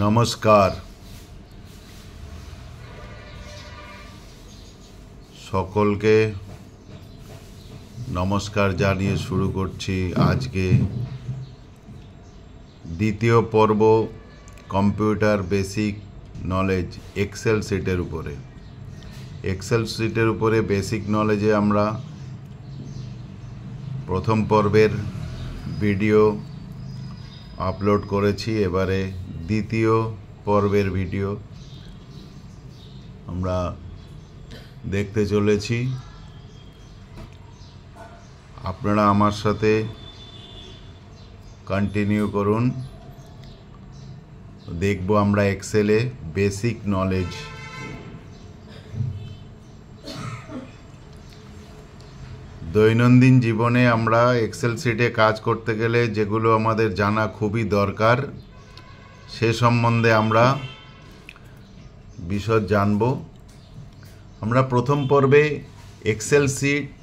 নমস্কার সকলকে নমস্কার জানিয়ে শুরু করছি আজকে দ্বিতীয় পর্ব কম্পিউটার বেসিক নলেজ এক্সেল শিটের উপরে। এক্সেল শিটের উপরে বেসিক নলেজে আমরা প্রথম পর্বের ভিডিও আপলোড করেছি, এবারে দ্বিতীয় পর্বের ভিডিও আমরা দেখতে চলেছি। আপনারা আমার সাথে কন্টিনিউ করুন, দেখব আমরা এক্সেলে বেসিক নলেজ। দৈনন্দিন জীবনে আমরা এক্সেল শিটে কাজ করতে গেলে যেগুলো আমাদের জানা খুবই দরকার, সে সম্বন্ধে আমরা বিশদ জানব। আমরা প্রথম পর্বে এক্সেল শিট,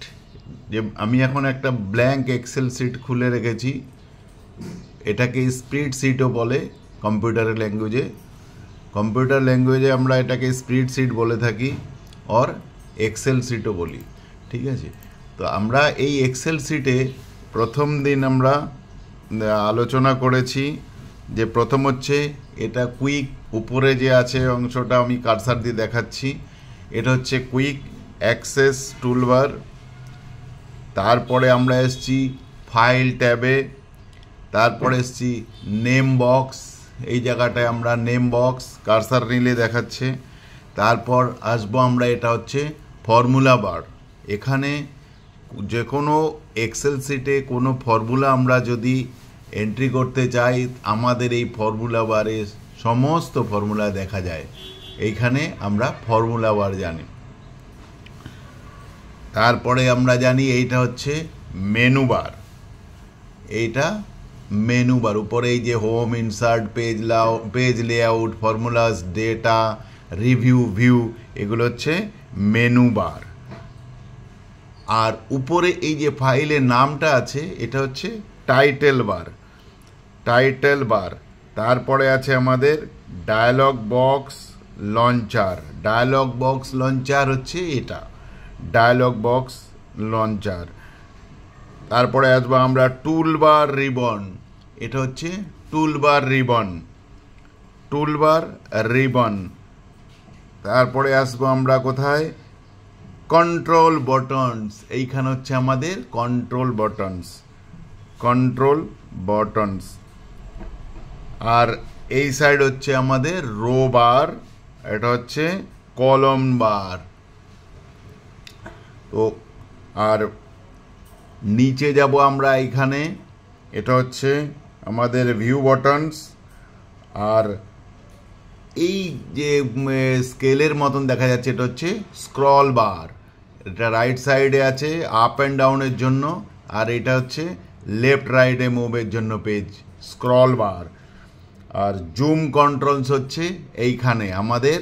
যে আমি এখন একটা ব্ল্যাঙ্ক এক্সেল শিট খুলে রেখেছি, এটাকে স্প্রেড শিটও বলে কম্পিউটার ল্যাঙ্গুয়েজে আমরা এটাকে স্প্রেড শিট বলে থাকি, আর এক্সেল শিটও বলি। ঠিক আছে, তো আমরা এই এক্সেল শিটে প্রথম দিন আমরা আলোচনা করেছি যে প্রথম হচ্ছে এটা কুইক, উপরে যে আছে অংশটা আমি কার্সার দিয়ে দেখাচ্ছি, এটা হচ্ছে কুইক অ্যাক্সেস টুলবার। তারপরে আমরা এসছি ফাইল ট্যাবে, তারপরে এসছি নেম বক্স, এই জায়গাটায় আমরা নেম বক্স কার্সার নিলে দেখাচ্ছে। তারপর আসবো আমরা, এটা হচ্ছে ফর্মুলা বার। এখানে যে কোনো এক্সেল শিটে কোনো ফর্মুলা আমরা যদি এন্ট্রি করতে চাই, আমাদের এই ফর্মুলা বারে সমস্ত ফর্মুলা দেখা যায়। এইখানে আমরা ফর্মুলা বার জানি। তারপরে আমরা জানি এইটা হচ্ছে মেনু বার। এইটা মেনু বার, উপরে এই যে home, insert, page layout, formulas, data, review, view, এগুলো হচ্ছে মেনু বার। আর উপরে এই যে ফাইলের নামটা আছে, এটা হচ্ছে টাইটেল বার। তারপরে আছে আমাদের ডায়ালগ বক্স লঞ্চার, হচ্ছে এটা ডায়ালগ বক্স লঞ্চার। তারপরে আসবো আমরা টুলবার রিবন, এটা হচ্ছে টুলবার রিবন। তারপরে আসবো আমরা কোথায়, কন্ট্রোল বটনস। এইখানে হচ্ছে আমাদের কন্ট্রোল বটনস। আর এই সাইড হচ্ছে আমাদের রো বার, এটা হচ্ছে কলম বার। তো আর নিচে যাব আমরা, এইখানে এটা হচ্ছে আমাদের ভিউ বটনস। আর এই যে স্কেলের মতন দেখা যাচ্ছে, এটা হচ্ছে স্ক্রল বার। এটা রাইট সাইডে আছে আপ অ্যান্ড ডাউনের জন্য, আর এটা হচ্ছে লেফট রাইটে মুভের জন্য পেজ, স্ক্রল বার। আর জুম কন্ট্রোলস হচ্ছে এইখানে আমাদের,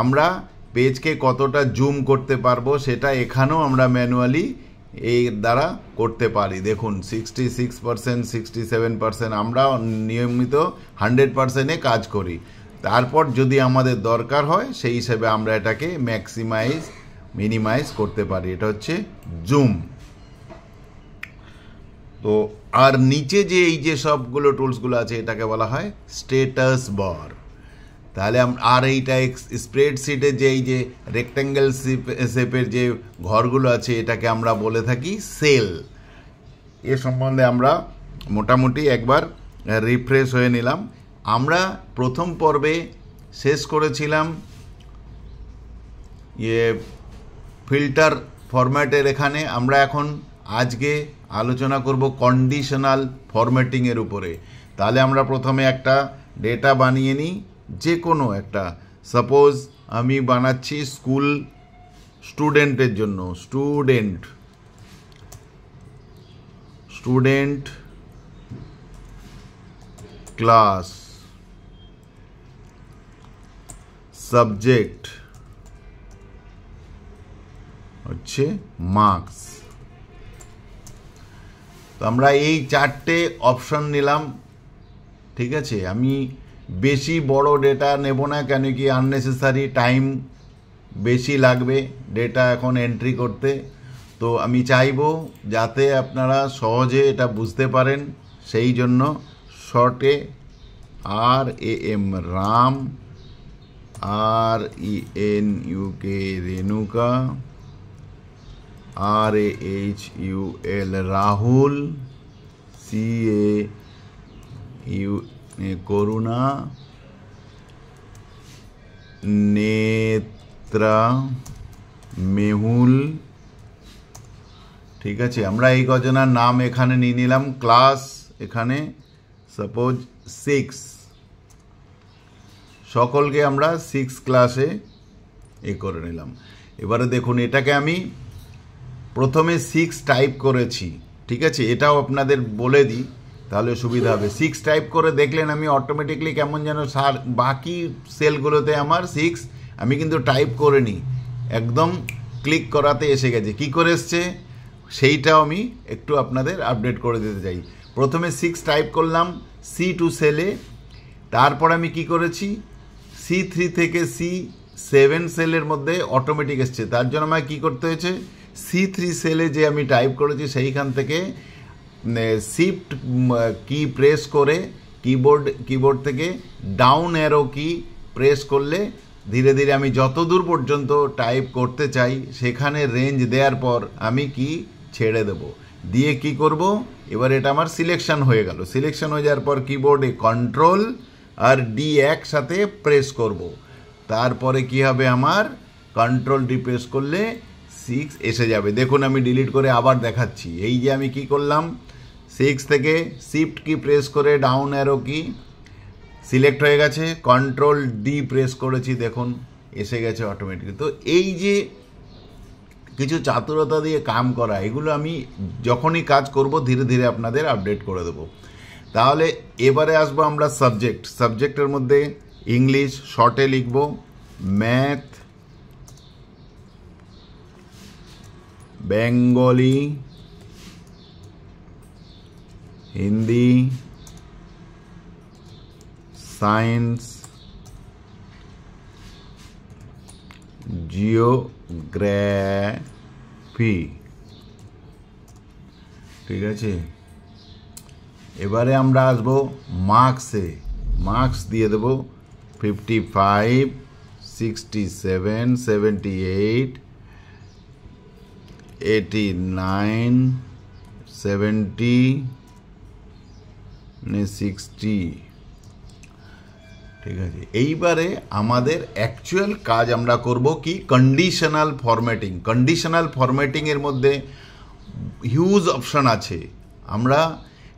আমরা পেজকে কতটা জুম করতে পারবো সেটা এখানেও আমরা ম্যানুয়ালি এই দ্বারা করতে পারি। দেখুন 66%, 67%, আমরা নিয়মিত 100%-এ কাজ করি। তারপর যদি আমাদের দরকার হয় সেই হিসেবে আমরা এটাকে মিনিমাইজ করতে পারি। এটা হচ্ছে জুম। তো আর নিচে যে এই যে সবগুলো টুলসগুলো আছে, এটাকে বলা হয় স্ট্যাটাস বার। তাহলে আর এইটা স্প্রেডশিটের যে এই যে রেক্ট্যাঙ্গেল শেপের যে ঘরগুলো আছে, এটাকে আমরা বলে থাকি সেল। এ সম্বন্ধে আমরা মোটামুটি একবার রিফ্রেশ হয়ে নিলাম। আমরা প্রথম পর্বে শেষ করেছিলাম ফিল্টার ফরম্যাটের। এখানে আমরা এখন আজকে আলোচনা করব কন্ডিশনাল ফরম্যাটিংয়ের উপরে। তাহলে আমরা প্রথমে একটা ডেটা বানিয়ে নিই, যে কোনো একটা। সাপোজ আমি বানাচ্ছি স্টুডেন্টের জন্য, স্টুডেন্ট ক্লাস, সাবজেক্ট হচ্ছে মার্কস। তো আমরা এই চারটে অপশন নিলাম। ঠিক আছে, আমি বেশি বড় ডেটা নেব না, কেন কি আননেসেসারি টাইম বেশি লাগবে ডেটা এখন এন্ট্রি করতে। তো আমি চাইবো যাতে আপনারা সহজে এটা বুঝতে পারেন, সেই জন্য শর্টে RAM, Ram, RENUK, Renuka, RAHUL, Rahul, CAU, করুণা, নেত্রা, মেহুল। ঠিক আছে, আমরা এই কজনের নাম এখানে নিয়ে নিলাম। ক্লাস এখানে সাপোজ 6, সকলকে আমরা 6 ক্লাসে করে নিলাম। এবারে দেখুন, এটাকে আমি প্রথমে 6 টাইপ করেছি, ঠিক আছে, এটাও আপনাদের বলে দিই তাহলে সুবিধা হবে। 6 টাইপ করে দেখলেন আমি অটোমেটিকলি কেমন যেন বাকি সেলগুলোতে আমার 6, আমি কিন্তু টাইপ করে নিই, একদম ক্লিক করাতে এসে গেছে। কি করে এসছে সেইটাও আমি একটু আপনাদের আপডেট করে দিতে চাই। প্রথমে 6 টাইপ করলাম C2 সেলে, তারপর আমি কি করেছি C3 থেকে C7 সেলের মধ্যে অটোমেটিক এসছে। তার জন্য আমাকে কী করতে হয়েছে, C3 সেলে যে আমি টাইপ করেছি সেইখান থেকে শিফট কি প্রেস করে কিবোর্ড থেকে ডাউন অ্যারো কি প্রেস করলে ধীরে ধীরে আমি যত দূর পর্যন্ত টাইপ করতে চাই সেখানে রেঞ্জ দেওয়ার পর আমি কি ছেড়ে দেব, দিয়ে কি করব, এবার এটা আমার সিলেকশন হয়ে গেল। সিলেকশন হয়ে যাওয়ার পর কিবোর্ডে কন্ট্রোল আর ডি একসাথে প্রেস করব, তারপরে কি হবে, আমার কন্ট্রোল ডি প্রেস করলে 6 এসে যাবে। দেখুন আমি ডিলিট করে আবার দেখাচ্ছি। এই যে আমি কি করলাম, 6 থেকে শিফট কি প্রেস করে ডাউন অ্যারো কি সিলেক্ট হয়ে গেছে, কন্ট্রোল ডি প্রেস করেছি, দেখুন এসে গেছে অটোমেটিক। তো এই যে কিছু চাতুরতা দিয়ে কাম করা, এগুলো আমি যখনই কাজ করব ধীরে ধীরে আপনাদের আপডেট করে দেবো। তাহলে এবারে আসবো আমরা সাবজেক্টের মধ্যে ইংলিশ শর্টে লিখব, math, Bengali, Hindi, science, geography. ঠিক আছে, এবারে আমরা আসবো মার্কসে। মার্কস দিয়ে দেবো 55, 67, 78, 89, 70, 60। ঠিক আছে, এইবারে আমাদের অ্যাকচুয়াল কাজ আমরা করব কি, কন্ডিশনাল ফরম্যাটিং। কন্ডিশনাল ফরম্যাটিংয়ের মধ্যে হিউজ অপশন আছে। আমরা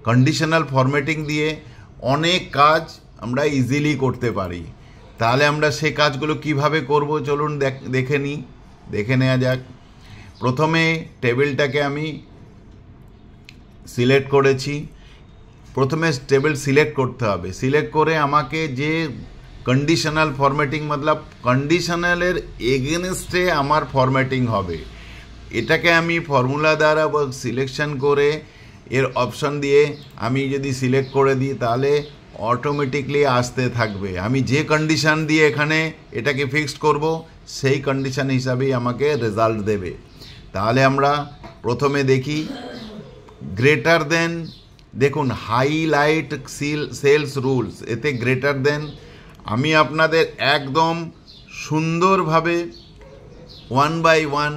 কন্ডিশনাল ফরম্যাটিং দিয়ে অনেক কাজ আমরা ইজিলি করতে পারি। তাহলে আমরা সে কাজগুলো কিভাবে করব চলুন দেখে নেওয়া যাক। প্রথমে টেবিলটাকে আমি সিলেক্ট করেছি। প্রথমে টেবিল সিলেক্ট করতে হবে, সিলেক্ট করে আমাকে যে কন্ডিশনাল ফরম্যাটিং মতলব কন্ডিশনালের এগেনস্টে আমার ফরম্যাটিং হবে, এটাকে আমি ফর্মুলা দ্বারা বা সিলেকশন করে এর অপশন দিয়ে আমি যদি সিলেক্ট করে দিই তাহলে অটোমেটিকলি আসতে থাকবে। আমি যে কন্ডিশন দিয়ে এখানে এটাকে ফিক্সড করব সেই কন্ডিশন হিসাবেই আমাকে রেজাল্ট দেবে। তাহলে আমরা প্রথমে দেখি গ্রেটার দেন, দেখুন হাইলাইট সেলস রুলস, এতে গ্রেটার দেন আমি আপনাদের একদম সুন্দরভাবে 1 by 1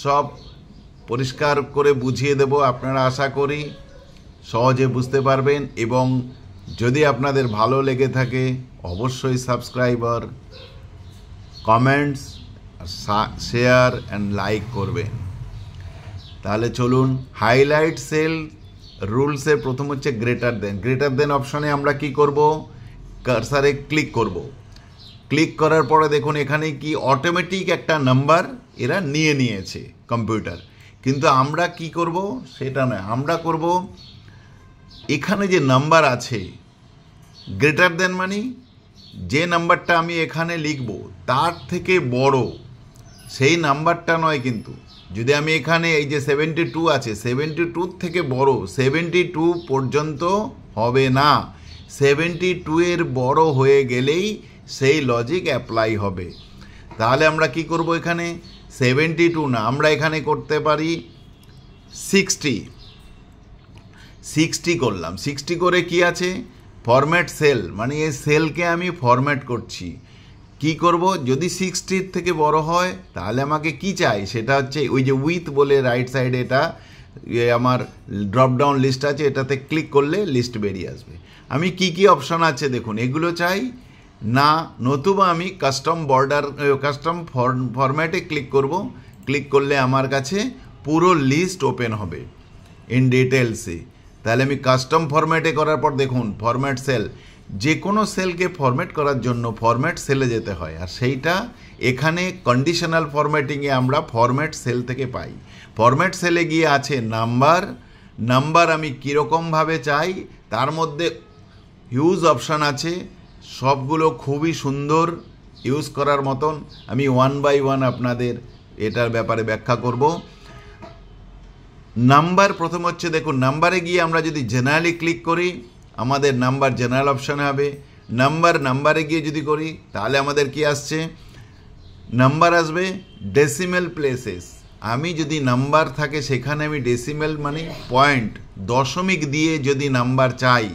সব পরিষ্কার করে বুঝিয়ে দেব। আপনারা আশা করি সহজে বুঝতে পারবেন, এবং যদি আপনাদের ভালো লেগে থাকে অবশ্যই subscriber, comments, share and like করবেন। তাহলে চলুন, হাইলাইট সেল রুলসে প্রথম হচ্ছে গ্রেটার দেন। গ্রেটার দেন অপশনে আমরা কি করব, কার্সারে ক্লিক করব। ক্লিক করার পরে দেখুন এখানে কি অটোমেটিক একটা নাম্বার এরা নিয়েছে কম্পিউটার, কিন্তু আমরা কি করব সেটা নয়, আমরা করব এখানে যে নাম্বার আছে গ্রেটার দেন মানে যে নাম্বারটা আমি এখানে লিখব তার থেকে বড় সেই নাম্বারটা নয়। কিন্তু যদি আমি এখানে এই যে 72 আছে, 72 থেকে বড় 72 পর্যন্ত হবে না, 72 এর বড় হয়ে গেলেই সেই লজিক অ্যাপ্লাই হবে। তাহলে আমরা কি করব, এখানে 72 না, আমরা এখানে করতে পারি 60 করলাম। 60 করে কি আছে, ফরম্যাট সেল, মানে এই সেলকে আমি ফরম্যাট করছি। কি করব, যদি 60 থেকে বড় হয় তাহলে আমাকে কি চাই, সেটা হচ্ছে ওই যে উইথ বলে রাইট সাইডে এটা আমার ড্রপ ডাউন লিস্ট আছে, এটাতে ক্লিক করলে লিস্ট বেরিয়ে আসবে। আমি কি কি অপশন আছে দেখুন, এগুলো চাই না, নতুবা আমি কাস্টম বর্ডার কাস্টম ফরম্যাটে ক্লিক করব। ক্লিক করলে আমার কাছে পুরো লিস্ট ওপেন হবে ইন ডিটেলসে। তাহলে আমি কাস্টম ফরম্যাটে করার পর দেখুন ফরম্যাট সেল, যে কোনো সেলকে ফরম্যাট করার জন্য ফরম্যাট সেলে যেতে হয়, আর সেইটা এখানে কন্ডিশনাল ফরম্যাটিংয়ে আমরা ফরম্যাট সেল থেকে পাই। ফরম্যাট সেলে গিয়ে আছে নাম্বার আমি কীরকমভাবে চাই, তার মধ্যে ইউজ অপশান আছে, সবগুলো খুবই সুন্দর ইউজ করার মতন। আমি 1 বাই 1 আপনাদের এটার ব্যাপারে ব্যাখ্যা করব। নাম্বার প্রথম হচ্ছে, দেখুন নাম্বারে গিয়ে আমরা যদি জেনারেলি ক্লিক করি আমাদের নাম্বার জেনারেল অপশানে হবে। নাম্বারে গিয়ে যদি করি তাহলে আমাদের কি আসছে, নাম্বার আসবে ডেসিমেল প্লেসেস। আমি যদি নাম্বার থাকে সেখানে আমি ডেসিমেল মানে পয়েন্ট দশমিক দিয়ে যদি নাম্বার চাই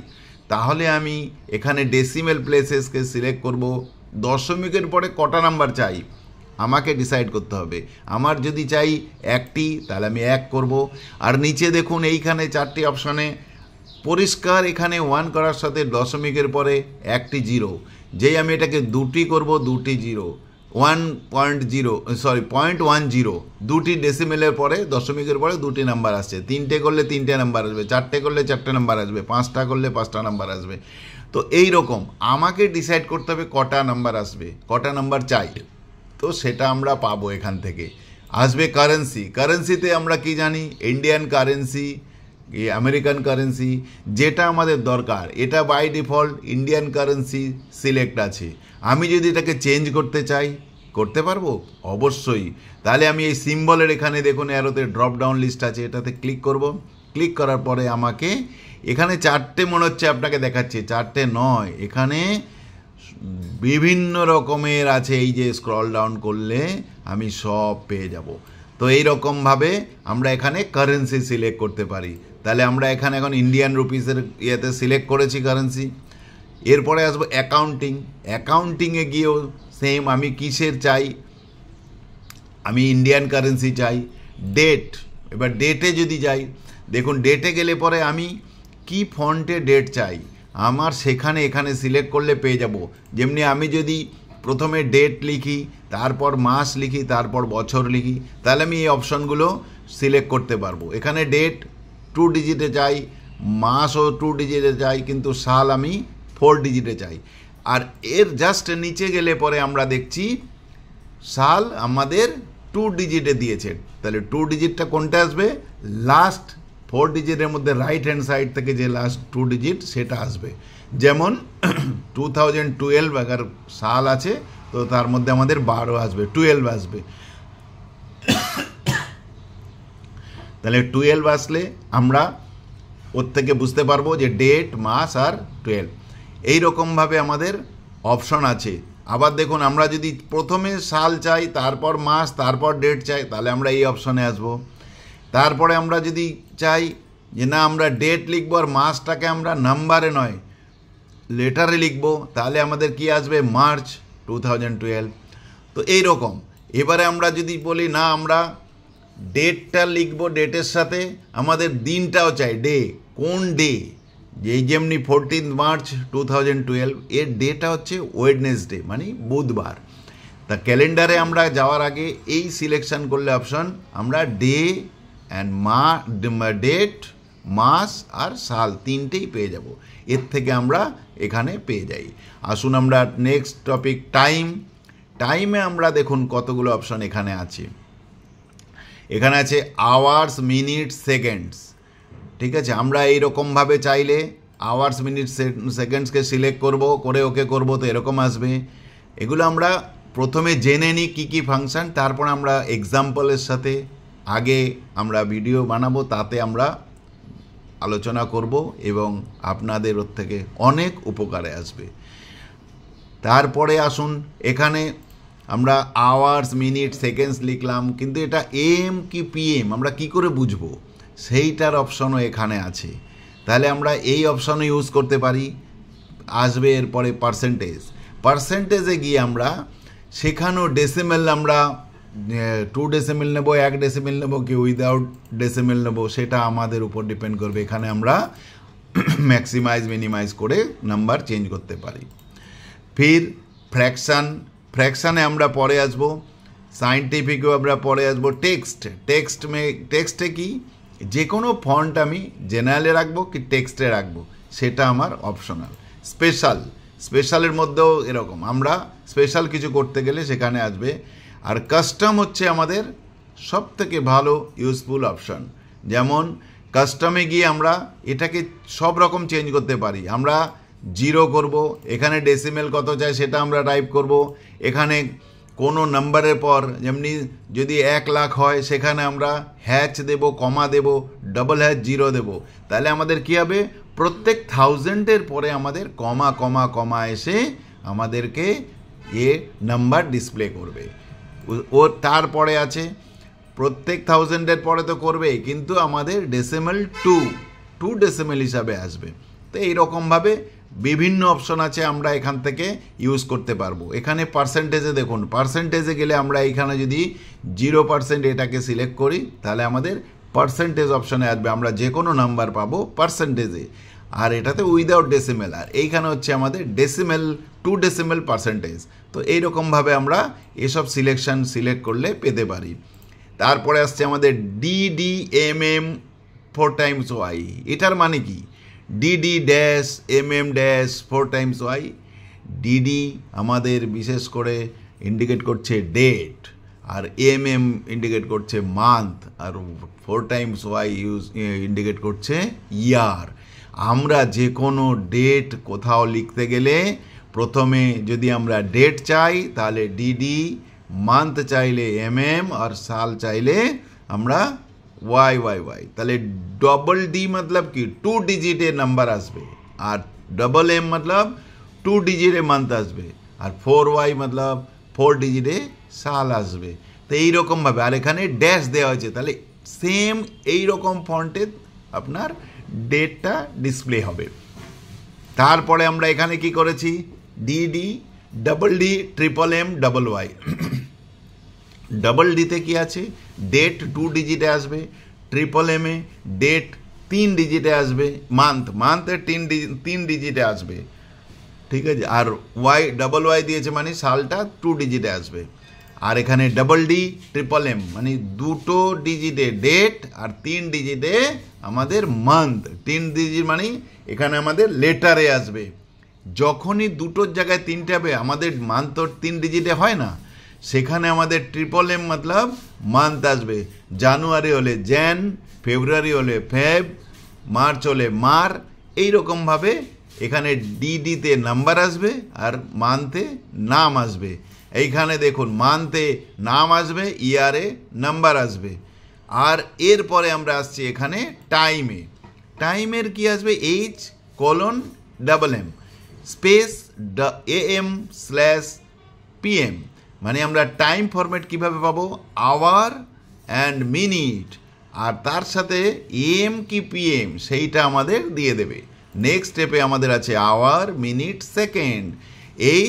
তাহলে আমি এখানে ডেসিমেল প্লেসেসকে সিলেক্ট করব। দশমিকের পরে কটা নাম্বার চাই আমাকে ডিসাইড করতে হবে। আমার যদি চাই 1টি তাহলে আমি 1 করব। আর নিচে দেখুন এইখানে 4টি অপশানে পরিষ্কার এখানে 1 করার সাথে দশমিকের পরে 1টি 0, যেই আমি এটাকে 2টি করব 2টি 0, 0.10 2টি ডেসিমেলের পরে দশমিকের পরে 2টি নাম্বার আসছে। 3টে করলে 3টে নাম্বার আসবে, 4টে করলে 4টে নাম্বার আসবে, 5টা করলে 5টা নাম্বার আসবে। তো এই রকম আমাকে ডিসাইড করতে হবে কটা নাম্বার আসবে, কটা নাম্বার চাই, তো সেটা আমরা পাবো এখান থেকে। আসবে কারেন্সিতে আমরা কি জানি, ইন্ডিয়ান কারেন্সি, আমেরিকান কারেন্সি, যেটা আমাদের দরকার এটা by default Indian currency select আছে। আমি যদি এটাকে চেঞ্জ করতে চাই করতে পারবো অবশ্যই। তাহলে আমি এই সিম্বলের এখানে দেখুন অ্যারোতে ড্রপ ডাউন লিস্ট আছে, এটাতে ক্লিক করব। ক্লিক করার পরে আমাকে এখানে 4টে মনে হচ্ছে আপনাকে দেখাচ্ছে, 4টে নয়, এখানে বিভিন্ন রকমের আছে। এই যে স্ক্রল ডাউন করলে আমি সব পেয়ে যাব। তো এই রকমভাবে আমরা এখানে কারেন্সি সিলেক্ট করতে পারি। তাহলে আমরা এখানে এখন ইন্ডিয়ান রুপিসের ইয়েতে সিলেক্ট করেছি কারেন্সি। এরপরে আসবো অ্যাকাউন্টিংয়ে গিয়েও সেম, আমি কিসের চাই, আমি ইন্ডিয়ান কারেন্সি চাই। এবার ডেটে যদি যাই, দেখুন ডেটে গেলে পরে আমি কি ফন্টে ডেট চাই আমার সেখানে এখানে সিলেক্ট করলে পেয়ে যাব। যেমনি আমি যদি প্রথমে ডেট লিখি, তারপর মাস লিখি, তারপর বছর লিখি, তাহলে আমি এই অপশনগুলো সিলেক্ট করতে পারবো। এখানে ডেট 2 ডিজিটে চাই, মাসও 2 ডিজিটে চাই, কিন্তু সাল আমি 4 ডিজিটে চাই। আর এর জাস্ট নিচে গেলে পরে আমরা দেখছি সাল আমাদের 2 ডিজিটে দিয়েছে। তাহলে 2 ডিজিটটা কোনটা আসবে, লাস্ট 4 ডিজিটের মধ্যে রাইট হ্যান্ড সাইড থেকে যে লাস্ট 2 ডিজিট সেটা আসবে। যেমন 2012 আগার সাল আছে তো তার মধ্যে আমাদের 12 আসবে, 12 আসবে। তাহলে 12 আসলে আমরা ওর থেকে বুঝতে পারবো যে ডেট, মাস আর 12 এই রকমভাবে আমাদের অপশন আছে। আবার দেখুন আমরা যদি প্রথমে সাল চাই, তারপর মাস, তারপর ডেট চাই, তাহলে আমরা এই অপশনে আসবো। তারপরে আমরা যদি চাই যে না আমরা ডেট লিখবো আর মাসটাকে আমরা নাম্বারে নয় লেটারে লিখবো, তাহলে আমাদের কি আসবে, মার্চ 2012। তো এই রকম। এবারে আমরা যদি বলি না আমরা ডেটটা লিখবো, ডেটের সাথে আমাদের দিনটাও চাই, ডে, কোন ডে, যেমনি 14 মার্চ 2012 এর ডেটা হচ্ছে ওয়েডনেসডে মানে বুধবার। তা ক্যালেন্ডারে আমরা যাওয়ার আগে এই সিলেকশন করলে অপশন আমরা ডে অ্যান্ড ডেট, মাস আর সাল 3টেই পেয়ে যাব। এর থেকে আমরা এখানে পেয়ে যাই। আসুন আমরা নেক্সট টপিক টাইমে আমরা দেখুন কতগুলো অপশন এখানে আছে। এখানে আছে আওয়ার্স, মিনিট, সেকেন্ডস। ঠিক আছে, আমরা এইরকমভাবে চাইলে আওয়ার্স, মিনিট, সেকেন্ডসকে সিলেক্ট করে ওকে করব, তো এরকম আসবে। এগুলো আমরা প্রথমে জেনে নিই কী কী ফাংশন, তারপর আমরা এক্সাম্পলের সাথে আগে আমরা ভিডিও বানাবো, তাতে আমরা আলোচনা করব এবং আপনাদের ওর থেকে অনেক উপকারে আসবে। তারপরে আসুন, এখানে আমরা আওয়ার্স, মিনিট, সেকেন্ডস লিখলাম, কিন্তু এটা এম কি পিএম আমরা কি করে বুঝবো, সেইটার অপশনও এখানে আছে। তাহলে আমরা এই অপশনও ইউজ করতে পারি। আসবে এরপরে পার্সেন্টেজে গিয়ে আমরা সেখানেও ডেসিমেল, আমরা 2 ডেসিমেল নেব, 1 ডেসিমেল নেব কি উইদাউট ডেসিমেল নেব, সেটা আমাদের উপর ডিপেন্ড করবে। এখানে আমরা ম্যাক্সিমাইজ মিনিমাইজ করে নাম্বার চেঞ্জ করতে পারি। ফির ফ্র্যাকশানে আমরা পরে আসব, সায়েন্টিফিকও আমরা পরে আসবো। টেক্সটে কি যে কোনো ফন্ট আমি জেনারেলে রাখবো কি টেক্সটে রাখবো সেটা আমার অপশনাল। স্পেশালের মধ্যেও এরকম, আমরা স্পেশাল কিছু করতে গেলে সেখানে আসবে। আর কাস্টম হচ্ছে আমাদের সব থেকে ভালো ইউজফুল অপশন। যেমন কাস্টমে গিয়ে আমরা এটাকে সব রকম চেঞ্জ করতে পারি। আমরা 0 করব, এখানে ডেসিমেল কত চাই সেটা আমরা টাইপ করব। এখানে কোনো নাম্বারের পর যেমনি যদি 1 লাখ হয় সেখানে আমরা হ্যাচ দেব, কমা দেব, ডবল হ্যাচ 0 দেব। তাহলে আমাদের কী হবে, প্রত্যেক 1000-এর পরে আমাদের কমা কমা কমা এসে আমাদেরকে এ নাম্বার ডিসপ্লে করবে। ওর তারপরে আছে প্রত্যেক 1000-এর পরে তো করবেই, কিন্তু আমাদের ডেসিমেল 2 ডেসিমেল হিসাবে আসবে। তো এইরকমভাবে বিভিন্ন অপশন আছে, আমরা এখান থেকে ইউজ করতে পারবো। এখানে পার্সেন্টেজে দেখুন, পার্সেন্টেজে গেলে আমরা এখানে যদি 0% এটাকে সিলেক্ট করি তাহলে আমাদের পার্সেন্টেজ অপশনে আসবে, আমরা যে কোনো নাম্বার পাবো পার্সেন্টেজে। আর এটাতে উইদাউট ডেসিমেল, আর এইখানে হচ্ছে আমাদের ডেসিমেল 2 ডেসিমেল পার্সেন্টেজ। তো এইরকমভাবে আমরা এসব সিলেক্ট করলে পেতে পারি। তারপরে আসছে আমাদের DDMM 4 times y। এটার মানে কি, DD dash MM dash 4 times y। DD আমাদের বিশেষ করে ইন্ডিকেট করছে ডেট, আর MM ইন্ডিকেট করছে মান্থ, আর 4 times y ইন্ডিকেট করছে ইয়ার। আমরা যে কোনো ডেট কোথাও লিখতে গেলে প্রথমে যদি আমরা ডেট চাই তাহলে DD, মান্থ চাইলে MM, আর সাল চাইলে আমরা YYY। তাহলে ডবল ডি মতলব কি 2 ডিজিটের নাম্বার আসবে, আর ডবল M মতলব 2 ডিজিটে মান্থ আসবে, আর 4Y মতলব 4 ডিজিটে সাল আসবে। তো এইরকমভাবে, আর এখানে ড্যাশ দেওয়া হয়েছে, তাহলে সেম এইরকম ফন্টে আপনার ডেটটা ডিসপ্লে হবে। তারপরে আমরা এখানে কি করেছি, DD, double D, triple M, double Y। Double ডিতে কি আছে, ডেট 2 ডিজিটে আসবে, ট্রিপল এমে ডেট 3 ডিজিটে আসবে, মান্থে 3 ডিজিটে আসবে, ঠিক আছে। আর ডবল ওয়াই দিয়েছে মানে সালটা 2 ডিজিটে আসবে। আর এখানে ডবল ডি, ট্রিপল M মানে 2 ডিজিটে ডেট আর 3 ডিজিটে আমাদের মান্থ। 3 ডিজিট মানে এখানে আমাদের লেটারে আসবে। যখনই দুটোর জায়গায় 3টে হবে, আমাদের মান্থ তো 3 ডিজিটে হয় না, সেখানে আমাদের ট্রিপল M মতলব মান্থ আসবে। জানুয়ারি হলে জ্যান, ফেব্রুয়ারি হলে ফেব, মার্চ হলে মার। এইরকমভাবে এখানে DDতে নাম্বার আসবে আর মান্থে নাম আসবে। এইখানে দেখুন মান্থে নাম আসবে, ইয়ারে নাম্বার আসবে। আর এরপরে আমরা আসছি এখানে টাইমের কি আসবে, H:\M স্পেস AM/PM। মানে আমরা টাইম ফরম্যাট কিভাবে পাবো, আওয়ার অ্যান্ড মিনিট, আর তার সাথে AM কি PM সেইটা আমাদের দিয়ে দেবে। নেক্সট স্টেপে আমাদের আছে আওয়ার, মিনিট, সেকেন্ড,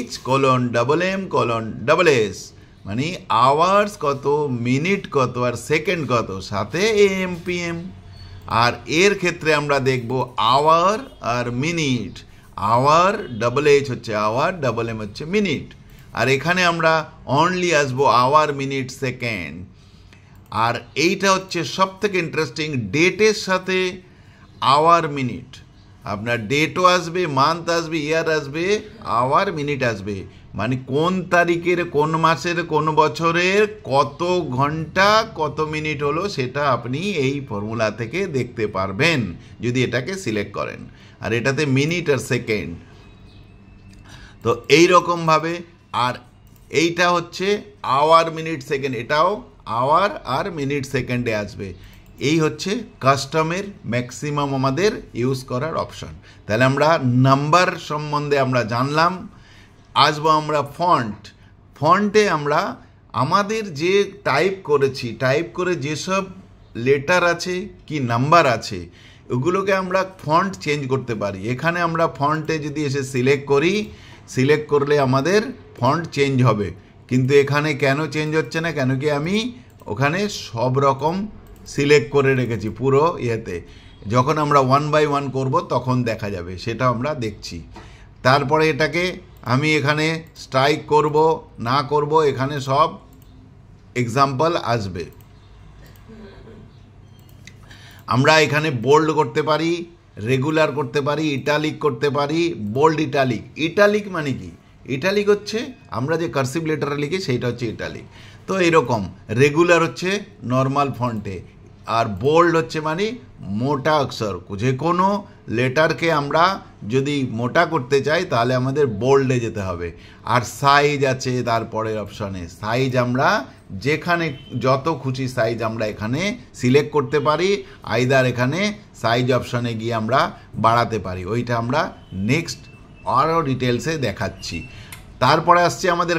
H:\M:\S মানে আওয়ার্স কত, মিনিট কত, আর সেকেন্ড কত, সাথে AM PM। আর এর ক্ষেত্রে আমরা দেখব আওয়ার আর মিনিট। আওয়ার H হচ্ছে আওয়ার, M হচ্ছে মিনিট। আর এখানে আমরা অনলি আসবো আওয়ার, মিনিট, সেকেন্ড। আর এইটা হচ্ছে সব থেকে ইন্টারেস্টিং, ডেটের সাথে আওয়ার, মিনিট। আপনার ডেটও আসবে, মান্থ আসবে, ইয়ার আসবে, আওয়ার, মিনিট আসবে। মানে কোন তারিখের, কোন মাসের, কোন বছরের কত ঘন্টা কত মিনিট হলো সেটা আপনি এই ফর্মুলা থেকে দেখতে পারবেন যদি এটাকে সিলেক্ট করেন। আর এটাতে মিনিট আর সেকেন্ড। তো এইরকমভাবে, আর এইটা হচ্ছে আওয়ার, মিনিট, সেকেন্ড, এটাও আওয়ার আর মিনিট সেকেন্ডে আসবে। এই হচ্ছে কাস্টমের ম্যাক্সিমাম আমাদের ইউজ করার অপশান। তাহলে আমরা নাম্বার সম্বন্ধে আমরা জানলাম। আসবো আমরা ফন্টে আমরা আমাদের যে টাইপ করেছি, টাইপ করে যেসব লেটার আছে কি নাম্বার আছে ওগুলোকে আমরা ফন্ট চেঞ্জ করতে পারি। এখানে আমরা ফন্টে যদি এসে সিলেক্ট করলে আমাদের ফন্ট চেঞ্জ হবে, কিন্তু এখানে কেন চেঞ্জ হচ্ছে না? কেন কি আমি ওখানে সব রকম সিলেক্ট করে রেখেছি পুরো ইয়েতে। যখন আমরা 1 বাই 1 করব তখন দেখা যাবে, সেটা আমরা দেখছি। তারপরে এটাকে আমি এখানে স্ট্রাইক করব না করব এখানে সব এক্সাম্পল আসবে। আমরা এখানে বোল্ড করতে পারি, রেগুলার করতে পারি, ইটালিক করতে পারি, বোল্ড ইটালিক। ইটালিক মানে কি? ইটালিক হচ্ছে আমরা যে কার্সিভ লেটারে লিখি সেইটা হচ্ছে ইটালিক। তো এরকম রেগুলার হচ্ছে নর্মাল ফন্টে, আর বোল্ড হচ্ছে মানে মোটা অক্ষর। যে কোনো লেটারকে আমরা যদি মোটা করতে চাই তাহলে আমাদের বোল্ডে যেতে হবে। আর সাইজ আছে তারপরের অপশানে, সাইজ আমরা যেখানে যত খুশি সাইজ আমরা এখানে সিলেক্ট করতে পারি, আইদার এখানে সাইজ অপশানে গিয়ে আমরা বাড়াতে পারি। ওইটা আমরা নেক্সট আরও ডিটেলসে দেখাচ্ছি। তারপরে আসছে আমাদের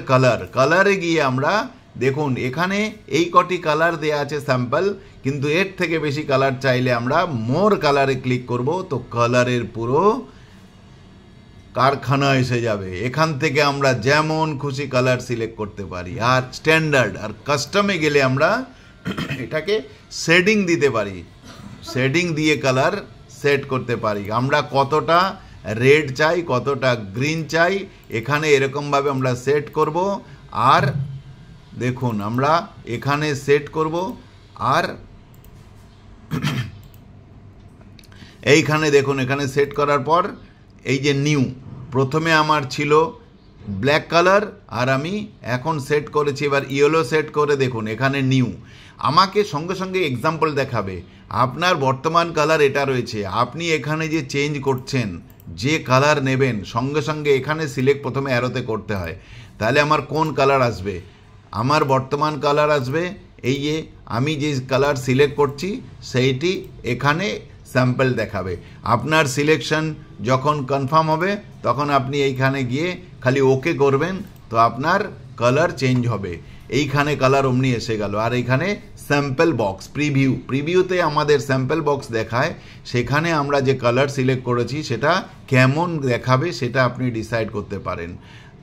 কালারে গিয়ে আমরা দেখুন এখানে এই কটি কালার দেয়া আছে স্যাম্পল, কিন্তু এর থেকে বেশি কালার চাইলে আমরা মোর কালারে ক্লিক করব, তো কালারের পুরো কারখানা এসে যাবে। এখান থেকে আমরা যেমন খুশি কালার সিলেক্ট করতে পারি। আর স্ট্যান্ডার্ড আর কাস্টমে গেলে আমরা এটাকে শেডিং দিতে পারি, শেডিং দিয়ে কালার সেট করতে পারি। আমরা কতটা রেড চাই, কতটা গ্রিন চাই, এখানে এরকমভাবে আমরা সেট করব। আর দেখুন আমরা এখানে সেট করব। আর এইখানে দেখুন এখানে সেট করার পর এই যে নিউ, প্রথমে আমার ছিল ব্ল্যাক কালার আর আমি এখন সেট করেছি এবার ইয়েলো সেট করে দেখুন এখানে নিউ। আমাকে সঙ্গে সঙ্গে এক্সাম্পল দেখাবে আপনার বর্তমান কালার এটা রয়েছে, আপনি এখানে যে চেঞ্জ করছেন যে কালার নেবেন সঙ্গে সঙ্গে এখানে সিলেক্ট প্রথমে অ্যারোতে করতে হয়। তাহলে আমার কোন কালার আসবে? আমার বর্তমান কালার আসবে এই যে আমি যে কালার সিলেক্ট করছি সেইটি এখানে স্যাম্পল দেখাবে। আপনার সিলেকশন যখন কনফার্ম হবে তখন আপনি এইখানে গিয়ে খালি ওকে করবেন, তো আপনার কালার চেঞ্জ হবে। এইখানে কালার অমনি এসে গেল। আর এইখানে স্যাম্পল বক্স প্রিভিউতে আমাদের স্যাম্পল বক্স দেখায়, সেখানে আমরা যে কালার সিলেক্ট করেছি সেটা কেমন দেখাবে সেটা আপনি ডিসাইড করতে পারেন।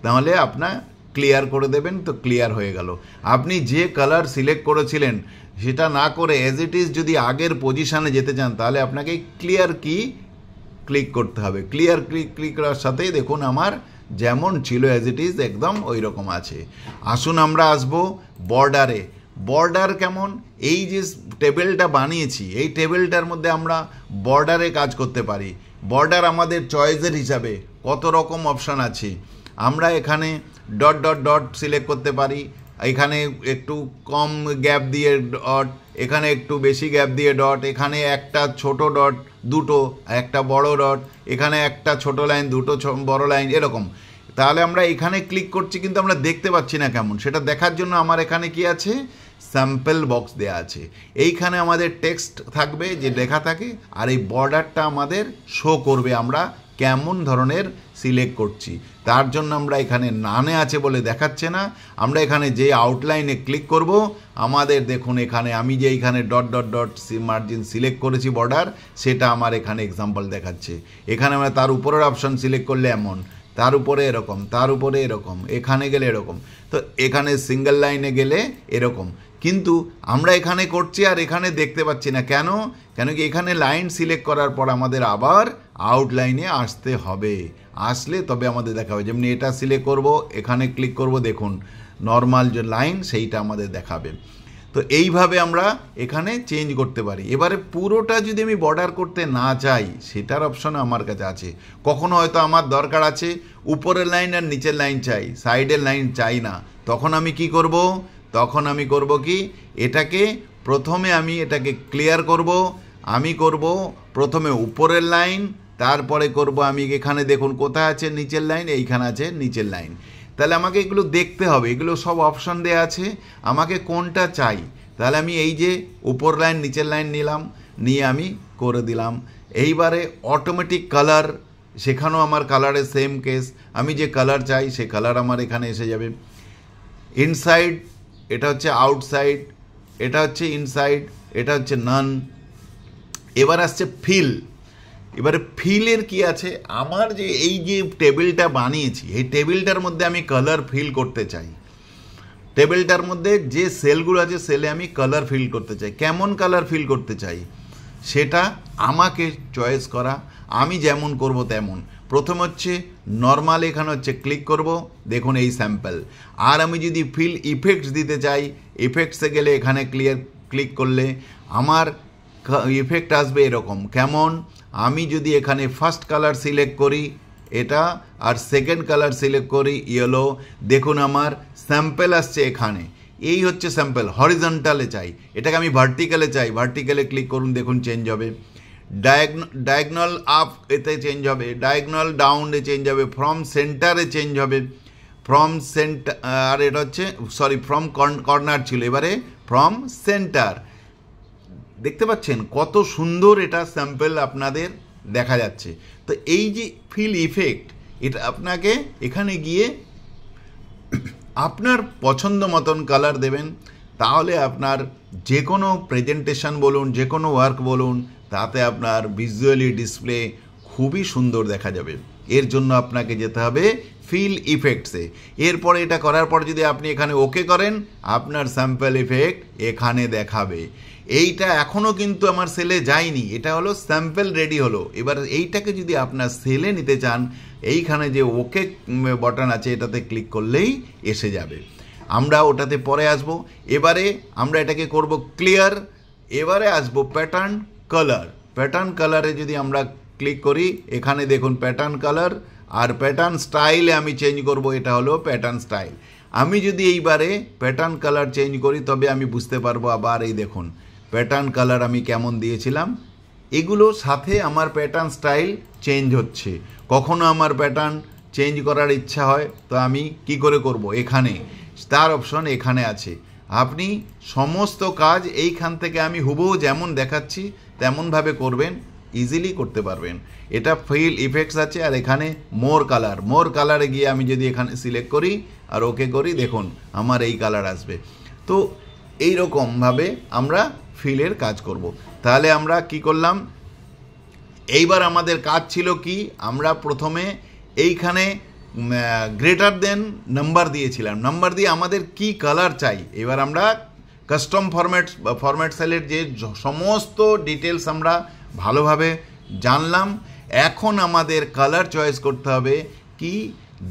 তাহলে আপনার ক্লিয়ার করে দেবেন, তো ক্লিয়ার হয়ে গেল। আপনি যে কালার সিলেক্ট করেছিলেন সেটা না করে অ্যাজ ইট ইজ যদি আগের পজিশানে যেতে চান তাহলে আপনাকে ক্লিয়ার কি ক্লিক করতে হবে। ক্লিয়ার ক্লিক করার সাথেই দেখুন আমার যেমন ছিল অ্যাজ ইট ইজ একদম ওই রকম আছে। আসুন আমরা আসবো বর্ডারে। বর্ডার কেমন? এই যে টেবিলটা বানিয়েছি এই টেবিলটার মধ্যে আমরা বর্ডারে কাজ করতে পারি। বর্ডার আমাদের চয়েসের হিসাবে কত রকম অপশান আছে। আমরা এখানে ডট ডট ডট সিলেক্ট করতে পারি, এখানে একটু কম গ্যাপ দিয়ে ডট, এখানে একটু বেশি গ্যাপ দিয়ে ডট, এখানে একটা ছোট ডট দুটো, একটা বড় ডট, এখানে একটা ছোট লাইন দুটো বড় লাইন এরকম। তাহলে আমরা এখানে ক্লিক করছি কিন্তু আমরা দেখতে পাচ্ছি না কেমন, সেটা দেখার জন্য আমার এখানে কি আছে? স্যাম্পল বক্স দেয়া আছে। এইখানে আমাদের টেক্সট থাকবে যে লেখা থাকে, আর এই বর্ডারটা আমাদের শো করবে আমরা কেমন ধরনের সিলেক্ট করছি। তার জন্য আমরা এখানে নানে আছে বলে দেখাচ্ছে না। আমরা এখানে যে আউটলাইনে ক্লিক করব আমাদের দেখুন এখানে আমি যে এইখানে dot dot dot margin select করেছি বর্ডার, সেটা আমার এখানে এক্সাম্পল দেখাচ্ছে। এখানে আমরা তার উপরের অপশান সিলেক্ট করলে এমন, তার উপরে এরকম, তার উপরে এরকম, এখানে গেলে এরকম, তো এখানে সিঙ্গেল লাইনে গেলে এরকম। কিন্তু আমরা এখানে করছি আর এখানে দেখতে পাচ্ছি না কেন? কেন কি এখানে লাইন সিলেক্ট করার পর আমাদের আবার আউটলাইনে আসতে হবে, আসলে তবে আমাদের দেখাবে। যেমনি এটা সিলেক্ট করব, এখানে ক্লিক করব, দেখুন নর্মাল যে লাইন সেইটা আমাদের দেখাবে। তো এইভাবে আমরা এখানে চেঞ্জ করতে পারি। এবারে পুরোটা যদি আমি বর্ডার করতে না চাই সেটার অপশন আমার কাছে আছে। কখনো হয়তো আমার দরকার আছে উপরের লাইন আর নিচের লাইন চাই, সাইডের লাইন চাই না, তখন আমি কি করব? তখন আমি করব কি, এটাকে প্রথমে আমি এটাকে ক্লিয়ার করব। আমি করব প্রথমে উপরের লাইন, তারপরে করব আমি এখানে দেখুন কোথায় আছে নিচের লাইন, এইখানে আছে নিচের লাইন। তাহলে আমাকে এগুলো দেখতে হবে, এগুলো সব অপশন দেওয়া আছে, আমাকে কোনটা চাই তাহলে আমি এই যে উপর লাইন নিচের লাইন নিলাম, নিয়ে আমি করে দিলাম। এইবারে অটোমেটিক কালার, সেখানেও আমার কালারের সেম কেস, আমি যে কালার চাই সে কালার আমার এখানে এসে যাবে। ইনসাইড, এটা হচ্ছে আউটসাইড, এটা হচ্ছে ইনসাইড, এটা হচ্ছে নান। এবার আসছে ফিল। এবারে ফিলের কি আছে, আমার যে এই যে টেবিলটা বানিয়েছি এই টেবিলটার মধ্যে আমি কালার ফিল করতে চাই। টেবিলটার মধ্যে যে সেলগুলো আছে সেলে আমি কালার ফিল করতে চাই। কেমন কালার ফিল করতে চাই সেটা আমাকে চয়েস করা, আমি যেমন করব তেমন। প্রথম হচ্ছে নর্মাল, এখানে হচ্ছে ক্লিক করব, দেখুন এই স্যাম্পল। আর আমি যদি ফিল ইফেক্টস দিতে চাই, ইফেক্টসে গেলে এখানে ক্লিক করলে আমার ইফেক্ট আসবে এরকম। কেমন, আমি যদি এখানে ফার্স্ট কালার সিলেক্ট করি এটা, আর সেকেন্ড কালার সিলেক্ট করি ইয়েলো, দেখুন আমার স্যাম্পল আসছে এখানে। এই হচ্ছে স্যাম্পল। হরিজন্টালে চাই, এটাকে আমি ভার্টিক্যালে চাই, ভার্টিক্যালে ক্লিক করুন, দেখুন চেঞ্জ হবে। ডায়াগনাল আপ এতে চেঞ্জ হবে, ডায়াগনাল ডাউনে চেঞ্জ হবে, ফ্রম সেন্টারে চেঞ্জ হবে, ফ্রম সেন্টার, আর এটা হচ্ছে সরি ফ্রম কর্নার ছিল, এবারে ফ্রম সেন্টার। দেখতে পাচ্ছেন কত সুন্দর এটা স্যাম্পল আপনাদের দেখা যাচ্ছে। তো এই যে ফিল ইফেক্ট, এটা আপনাকে এখানে গিয়ে আপনার পছন্দ মতন কালার দেবেন, তাহলে আপনার যে কোনো প্রেজেন্টেশন বলুন, যে কোনো ওয়ার্ক বলুন, তাতে আপনার ভিজুয়ালি ডিসপ্লে খুবই সুন্দর দেখা যাবে। এর জন্য আপনাকে যেতে হবে ফিল ইফেক্টসে। এরপরে এটা করার পর যদি আপনি এখানে ওকে করেন, আপনার স্যাম্পল ইফেক্ট এখানে দেখাবে। এইটা এখনও কিন্তু আমার সেলে যায়নি, এটা হলো স্যাম্পল রেডি হলো। এবার এইটাকে যদি আপনার সেলে নিতে চান, এইখানে যে ওকে বাটন আছে এটাতে ক্লিক করলেই এসে যাবে। আমরা ওটাতে পরে আসব। এবারে আমরা এটাকে করব ক্লিয়ার। এবারে আসবো প্যাটার্ন কালার। প্যাটার্ন কালারে যদি আমরা ক্লিক করি, এখানে দেখুন প্যাটার্ন কালার, আর প্যাটার্ন স্টাইলে আমি চেঞ্জ করব, এটা হলো প্যাটার্ন স্টাইল। আমি যদি এইবারে প্যাটার্ন কালার চেঞ্জ করি তবে আমি বুঝতে পারবো। আবার এই দেখুন প্যাটার্ন কালার আমি কেমন দিয়েছিলাম, এগুলো সাথে আমার প্যাটার্ন স্টাইল চেঞ্জ হচ্ছে। কখনো আমার প্যাটার্ন চেঞ্জ করার ইচ্ছা হয় তো আমি কি করে করব, এখানে স্টার অপশন এখানে আছে। আপনি সমস্ত কাজ এইখান থেকে আমি হুবহু যেমন দেখাচ্ছি তেমনভাবে করবেন, ইজিলি করতে পারবেন। এটা ফিল ইফেক্টস আছে, আর এখানে মোর কালার, মোর কালারে গিয়ে আমি যদি এখানে সিলেক্ট করি আর ওকে করি, দেখুন আমার এই কালার আসবে। তো এই রকমভাবে আমরা ফিলের কাজ করব। তাহলে আমরা কি করলাম, এইবার আমাদের কাজ ছিল কি, আমরা প্রথমে এইখানে গ্রেটার দেন নাম্বার দিয়েছিলাম, নাম্বার দিয়ে আমাদের কি কালার চাই। এবার আমরা কাস্টম ফরম্যাট সেলের যে সমস্ত ডিটেলস আমরা ভালোভাবে জানলাম। এখন আমাদের কালার চয়েস করতে হবে কি,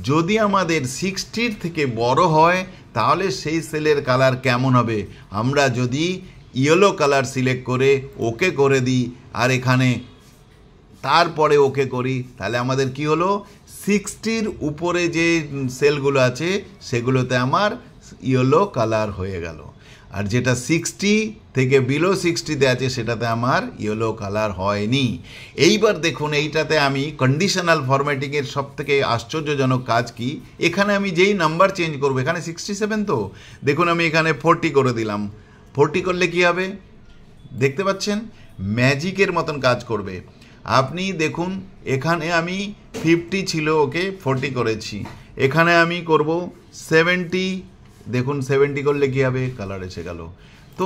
যদি আমাদের 60 থেকে বড় হয় তাহলে সেই সেলের কালার কেমন হবে। আমরা যদি ইয়েলো কালার সিলেক্ট করে ওকে করে দিই আর এখানে তারপরে ওকে করি, তাহলে আমাদের কি হলো, 60-র উপরে যে সেলগুলো আছে সেগুলোতে আমার ইয়েলো কালার হয়ে গেল, আর যেটা 60 থেকে বিলো 60-তে আছে সেটাতে আমার ইয়েলো কালার হয়নি। এইবার দেখুন এইটাতে আমি কন্ডিশনাল ফরম্যাটিংয়ের সব থেকে আশ্চর্যজনক কাজ কি, এখানে আমি যেই নাম্বার চেঞ্জ করব, এখানে 67 তো, দেখুন আমি এখানে 40 করে দিলাম। 40 করলে কি হবে দেখতে পাচ্ছেন, ম্যাজিকের মতন কাজ করবে। আপনি দেখুন এখানে আমি 50 ছিল, ওকে 40 করেছি। এখানে আমি করব 70, দেখুন 70 করলে কী হবে, কালার এসে গেল। তো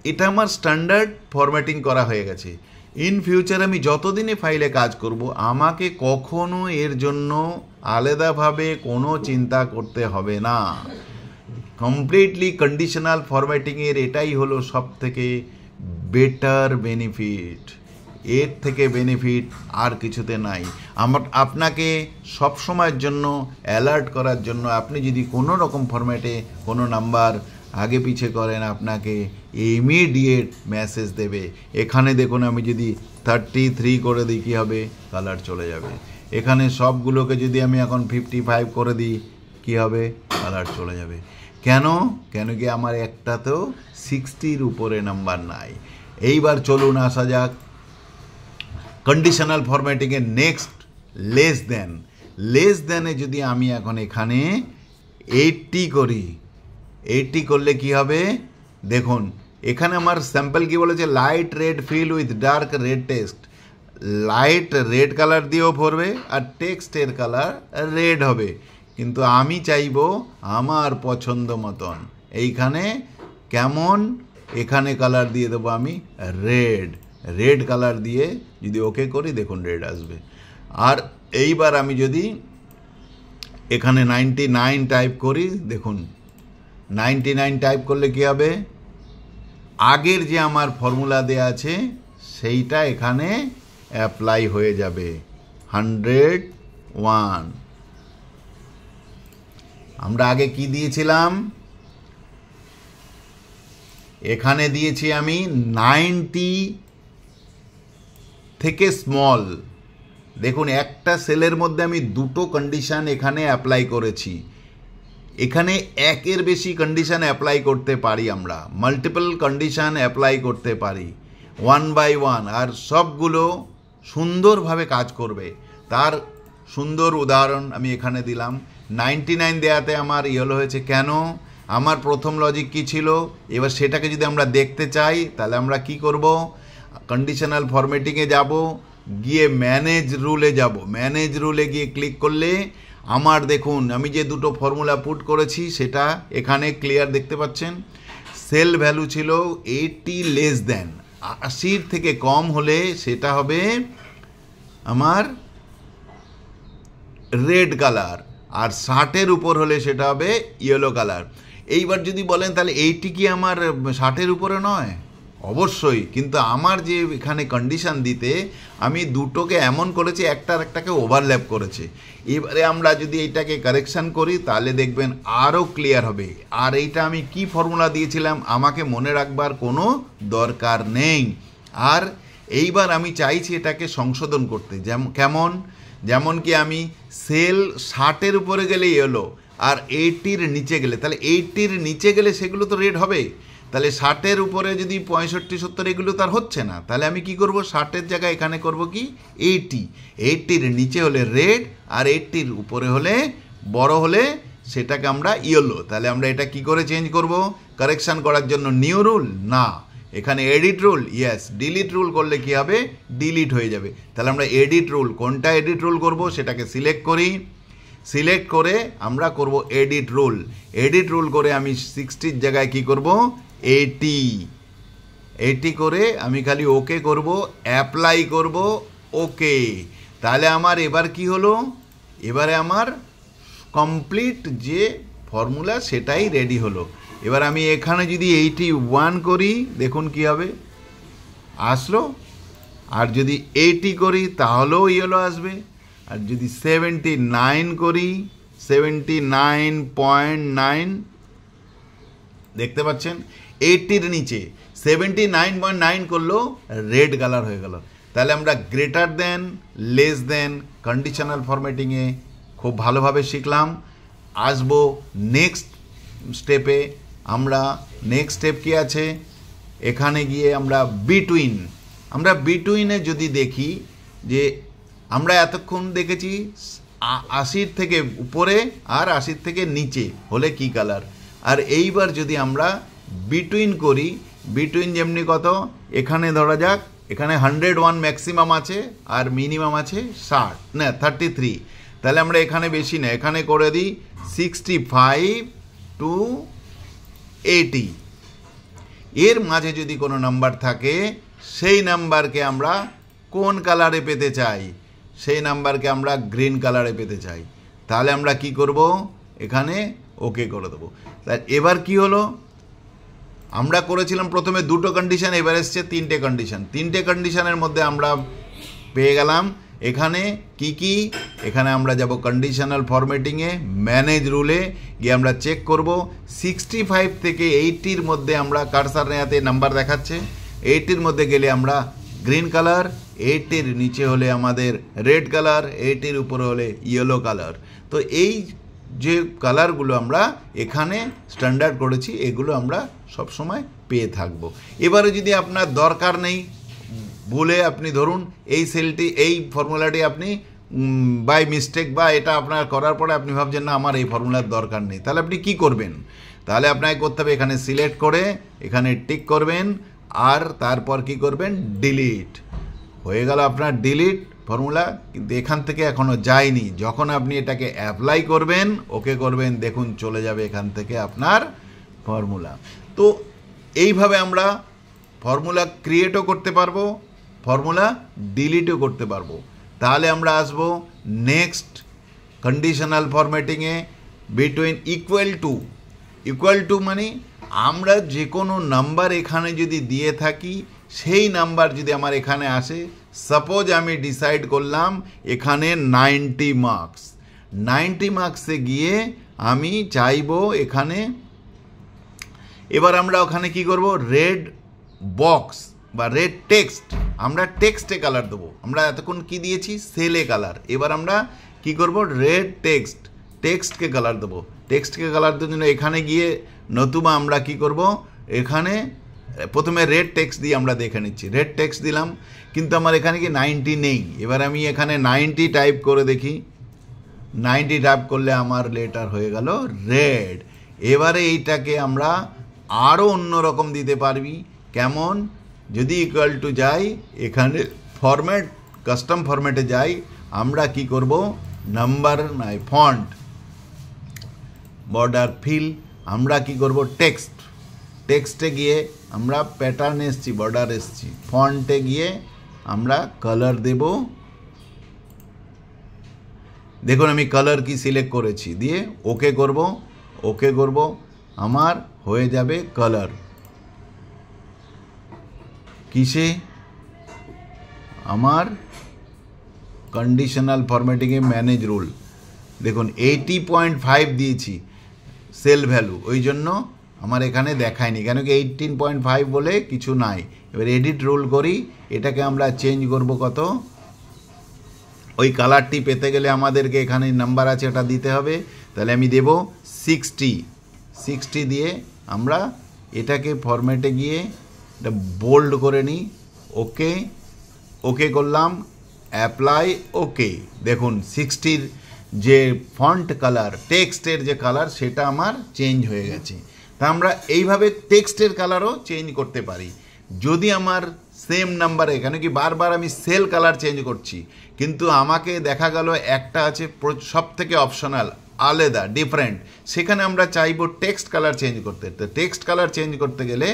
এটা আমার স্ট্যান্ডার্ড ফরম্যাটিং করা হয়ে গেছে। ইন ফিউচার আমি যতদিনে ফাইলে কাজ করব, আমাকে কখনো এর জন্য আলাদাভাবে কোনো চিন্তা করতে হবে না। কমপ্লিটলি কন্ডিশনাল ফরম্যাটিংয়ের এটাই হলো সব থেকে বেটার বেনিফিট। এর থেকে বেনিফিট আর কিছুতে নাই। আপনাকে সব সময়ের জন্য অ্যালার্ট করার জন্য, আপনি যদি কোনো রকম ফরম্যাটে কোনো নাম্বার আগে পিছে করেন আপনাকে ইমিডিয়েট মেসেজ দেবে। এখানে দেখুন আমি যদি 33 করে দিই কী হবে, কালার চলে যাবে। এখানে সবগুলোকে যদি আমি এখন 55 করে দিই কী হবে, কালার চলে যাবে। কেন কি আমার একটাতেও 60-র উপরে নাম্বার নাই। এইবার চলুন আসা যাক কন্ডিশনাল ফরম্যাটিংয়ের নেক্সট লেস দেনে যদি আমি এখন এখানে 80 করি, 80 করলে কি হবে দেখুন এখানে আমার স্যাম্পল কি বলেছে, light red fill with dark red text. Light red colour দিয়েও ভরবে আর টেক্সটের কালার রেড হবে, কিন্তু আমি চাইবো আমার পছন্দ মতন। এইখানে কেমন, এখানে কালার দিয়ে দেবো আমি রেড। রেড কালার দিয়ে যদি ওকে করি দেখুন রেড আসবে। আর এইবার আমি যদি এখানে 99 টাইপ করি, দেখুন 99 টাইপ করলে কি হবে, আগের যে আমার ফর্মুলা দেয়া আছে সেইটা এখানে অ্যাপ্লাই হয়ে যাবে। 101 আমরা আগে কি দিয়েছিলাম, এখানে দিয়েছি আমি 90 থেকে স্মল। দেখুন একটা সেলের মধ্যে আমি দুটো কন্ডিশন এখানে অ্যাপ্লাই করেছি। এখানে একের বেশি কন্ডিশন অ্যাপ্লাই করতে পারি, আমরা মাল্টিপল কন্ডিশন অ্যাপ্লাই করতে পারি 1 by 1, আর সবগুলো সুন্দরভাবে কাজ করবে। তার সুন্দর উদাহরণ আমি এখানে দিলাম। 99 দেওয়াতে আমার ইয়েলো হয়েছে কেন, আমার প্রথম লজিক কি ছিল, এবার সেটাকে যদি আমরা দেখতে চাই তাহলে আমরা কি করব, কন্ডিশনাল ফরম্যাটিংয়ে যাব, গিয়ে ম্যানেজ রুলে যাব। ম্যানেজ রুলে গিয়ে ক্লিক করলে আমার দেখুন আমি যে দুটো ফর্মুলা পুট করেছি সেটা এখানে ক্লিয়ার দেখতে পাচ্ছেন। সেল ভ্যালু ছিল 80 লেস দেন, 80 থেকে কম হলে সেটা হবে আমার রেড কালার, আর 60-এর উপর হলে সেটা হবে ইয়েলো কালার। এইবার যদি বলেন তাহলে 80 কি আমার 60-এর উপরে নয়, অবশ্যই, কিন্তু আমার যে এখানে কন্ডিশন দিতে আমি দুটোকে এমন করেছি একটাকে ওভারল্যাপ করেছে। এবারে আমরা যদি এইটাকে কারেকশান করি তাহলে দেখবেন আরও ক্লিয়ার হবে। আর এইটা আমি কি ফর্মুলা দিয়েছিলাম আমাকে মনে রাখবার কোনো দরকার নেই। আর এইবার আমি চাইছি এটাকে সংশোধন করতে, যেমন কি আমি সেল 60-এর উপরে গেলে ইয়েলো আর 80-র নিচে গেলে, তাহলে 80-র নিচে গেলে সেগুলো তো রেড হবে, তাহলে 60-এর উপরে যদি 65, 70 এগুলো তার হচ্ছে না, তাহলে আমি কি করব, 60-এর জায়গায় এখানে করব কি 80-র নিচে হলে রেড আর 80-র উপরে হলে বড় হলে সেটাকে আমরা ইয়েলো। তাহলে আমরা এটা কি করে চেঞ্জ করব, কারেকশান করার জন্য নিউ রুল না, এখানে edit rule, yes, delete rule করলে কি হবে, ডিলিট হয়ে যাবে। তাহলে আমরা এডিট রুল, কোনটা এডিট রুল করব সেটাকে সিলেক্ট করি, সিলেক্ট করে আমরা করব এডিট রুল। এডিট রুল করে আমি 60-র জায়গায় কি করব 80 করে আমি খালি ওকে করব, অ্যাপ্লাই করব, ওকে। তাহলে আমার এবার কি হলো, এবারে আমার কমপ্লিট যে ফর্মুলা সেটাই রেডি হলো। এবার আমি এখানে যদি 81 করি দেখুন কি হবে, আসলো। আর যদি 80 করি তাহলেও ইয়েলো আসবে। আর যদি 79 করি, 79.9 দেখতে পাচ্ছেন 80-র নিচে 79.9 করলেও রেড কালার হয়ে গেল। তাহলে আমরা greater than, less than conditional ফরম্যাটিংয়ে খুব ভালোভাবে শিখলাম। আসবো নেক্সট স্টেপে। আমরা নেক্সট স্টেপ কি আছে, এখানে গিয়ে আমরা বিটুইনে যদি দেখি যে আমরা এতক্ষণ দেখেছি 80-র থেকে উপরে আর 80-র থেকে নিচে হলে কি কালার, আর এইবার যদি আমরা বিটুইন করি, বিটুইন যেমনি কত, এখানে ধরা যাক এখানে 101 ম্যাক্সিমাম আছে আর মিনিমাম আছে 33, তাহলে আমরা এখানে বেশি না, এখানে করে দিই 65 to 80। এর মাঝে যদি কোনো নাম্বার থাকে সেই নাম্বারকে আমরা কোন কালারে পেতে চাই, সেই নাম্বারকে আমরা গ্রিন কালারে পেতে চাই। তাহলে আমরা কি করব, এখানে ওকে করে দেবো। তাই এবার কি হলো, আমরা করেছিলাম প্রথমে দুটো কন্ডিশন, এবার এসছে 3টে কন্ডিশন। 3টে কন্ডিশনের মধ্যে আমরা পেয়ে গেলাম এখানে কি, এখানে আমরা যাব কন্ডিশনাল ফরম্যাটিংয়ে, ম্যানেজ রুলে গিয়ে আমরা চেক করব 65 থেকে 80-র মধ্যে আমরা কারসার নেওয়াতে নাম্বার দেখাচ্ছে, 80-র মধ্যে গেলে আমরা গ্রিন কালার, 80-র নিচে হলে আমাদের রেড কালার, 80-র উপরে হলে ইয়েলো কালার। তো এই যে কালারগুলো আমরা এখানে স্ট্যান্ডার্ড করেছি এগুলো আমরা সব সময় পেয়ে থাকবো। এবারে যদি আপনার দরকার নেই, ভুলে আপনি ধরুন এই সেলটি, এই ফর্মুলাটি আপনি বাই মিস্টেক বা এটা আপনার করার পরে আপনি ভাবছেন না আমার এই ফর্মুলার দরকার নেই, তাহলে আপনি কি করবেন? তাহলে আপনাকে করতে হবে এখানে সিলেক্ট করে এখানে টিক করবেন আর তারপর কি করবেন, ডিলিট। হয়ে গেল আপনার ডিলিট ফর্মুলা, কিন্তু এখান থেকে এখনও যায়নি। যখন আপনি এটাকে অ্যাপ্লাই করবেন, ওকে করবেন, দেখুন চলে যাবে এখান থেকে আপনার ফর্মুলা। তো এইভাবে আমরা ফর্মুলা ক্রিয়েটও করতে পারবো, ফর্মুলা ডিলিটও করতে পারবো। তাহলে আমরা আসবো নেক্সট কন্ডিশনাল ফরম্যাটিংয়ে, বিটুইন ইকুয়াল টু মানে আমরা যে কোনো নাম্বার এখানে যদি দিয়ে থাকি, সেই নাম্বার যদি আমার এখানে আসে, সাপোজ আমি ডিসাইড করলাম এখানে 90 মার্কস, 90 মার্কসে গিয়ে আমি চাইবো এখানে, এবার আমরা ওখানে কি করব, রেড বক্স বা রেড টেক্সট, আমরা টেক্সটে কালার দেবো। আমরা এতক্ষণ কি দিয়েছি, সেলে কালার। এবার আমরা কি করব, রেড টেক্সটকে কালার দেবো। টেক্সটকে কালার দেওয়ার জন্য এখানে গিয়ে নতুবা আমরা কি করব, এখানে প্রথমে রেড টেক্সট দিয়ে আমরা দেখে নিচ্ছি। রেড টেক্সট দিলাম, কিন্তু আমার এখানে কি 90 নেই। এবার আমি এখানে 90 টাইপ করে দেখি, 90 টাইপ করলে আমার লেটার হয়ে গেল রেড। এবারে এইটাকে আমরা আরও অন্যরকম দিতে পারবি। কেমন, যদি ইকুয়াল টু যাই, এখানে ফরম্যাট কাস্টম ফরম্যাটে যাই, আমরা কি করব, নাম্বার নাই ফন্ট বর্ডার ফিল, আমরা কি করব, টেক্সটে গিয়ে আমরা প্যাটার্ন এসছি, বর্ডার এসছি, ফন্টে গিয়ে আমরা কালার দেব। দেখুন আমি কালার কি সিলেক্ট করেছি, দিয়ে ওকে করব, আমার হয়ে যাবে কালার। কিসে, আমার কন্ডিশনাল ফরম্যাটিংয়ে ম্যানেজ রুল। দেখুন 80.5 দিয়েছি সেল ভ্যালু, ওই জন্য আমার এখানে দেখায়নি, কেন কি 18.5 বলে কিছু নাই। এবার এডিট রুল করি, এটাকে আমরা চেঞ্জ করব কত, ওই কালারটি পেতে গেলে আমাদেরকে এখানে নাম্বার আছে ওটা দিতে হবে। তাহলে আমি দেব 60 দিয়ে আমরা এটাকে ফরম্যাটে গিয়ে এটা বোল্ড করে নিই। ওকে করলাম, অ্যাপ্লাই, ওকে। দেখুন 60-র যে ফন্ট কালার, টেক্সটের যে কালার, সেটা আমার চেঞ্জ হয়ে গেছে। তা আমরা এইভাবে টেক্সটের কালারও চেঞ্জ করতে পারি। যদি আমার সেম নাম্বারে, কেন কি বারবার আমি সেল কালার চেঞ্জ করছি, কিন্তু আমাকে দেখা গেল একটা আছে সব থেকে অপশনাল, আলাদা, ডিফারেন্ট, সেখানে আমরা চাইবো টেক্সট কালার চেঞ্জ করতে। তো টেক্সট কালার চেঞ্জ করতে গেলে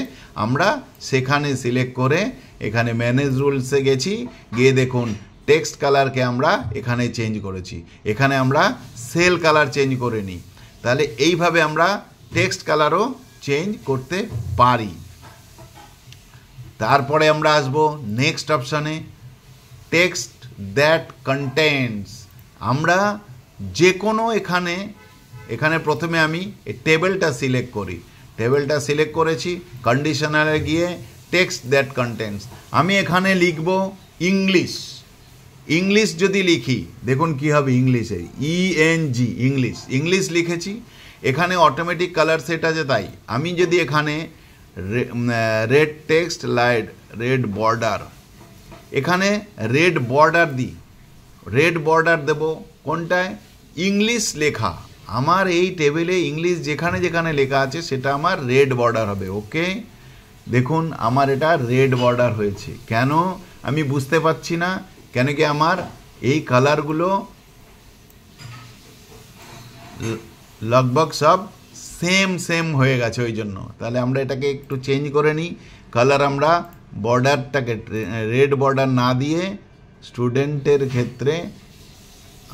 আমরা সেখানে সিলেক্ট করে এখানে ম্যানেজ রুলসে গেছি, গিয়ে দেখুন টেক্সট কালারকে আমরা এখানে চেঞ্জ করেছি, এখানে আমরা সেল কালার চেঞ্জ করে নিই। তাহলে এইভাবে আমরা টেক্সট কালারও চেঞ্জ করতে পারি। তারপরে আমরা আসব নেক্সট অপশানে, টেক্সট দ্যাট কন্টেন্টস। আমরা যে কোনো এখানে প্রথমে আমি এই টেবিলটা সিলেক্ট করি, টেবিলটা সিলেক্ট করেছি, কন্ডিশনালে গিয়ে টেক্সট দ্যাট কন্টেন্টস, আমি এখানে লিখব ইংলিশ যদি লিখি, দেখুন কি হবে ইংলিশে, ENG, ইংলিশ লিখেছি। এখানে অটোমেটিক কালার সেট আছে, তাই আমি যদি এখানে red text light red border, এখানে রেড বর্ডার দিই, রেড বর্ডার দেব কোনটায়, ইংলিশ লেখা, আমার এই টেবিলে ইংলিশ যেখানে যেখানে লেখা আছে সেটা আমার রেড বর্ডার হবে। ওকে, দেখুন আমার এটা রেড বর্ডার হয়েছে। কেন আমি বুঝতে পারছি না, কেন কি আমার এই কালারগুলো লগভগ সব সেম হয়ে গেছে, ওই জন্য। তাহলে আমরা এটাকে একটু চেঞ্জ করে নিই, কালার আমরা বর্ডারটাকে রেড বর্ডার না দিয়ে, স্টুডেন্টের ক্ষেত্রে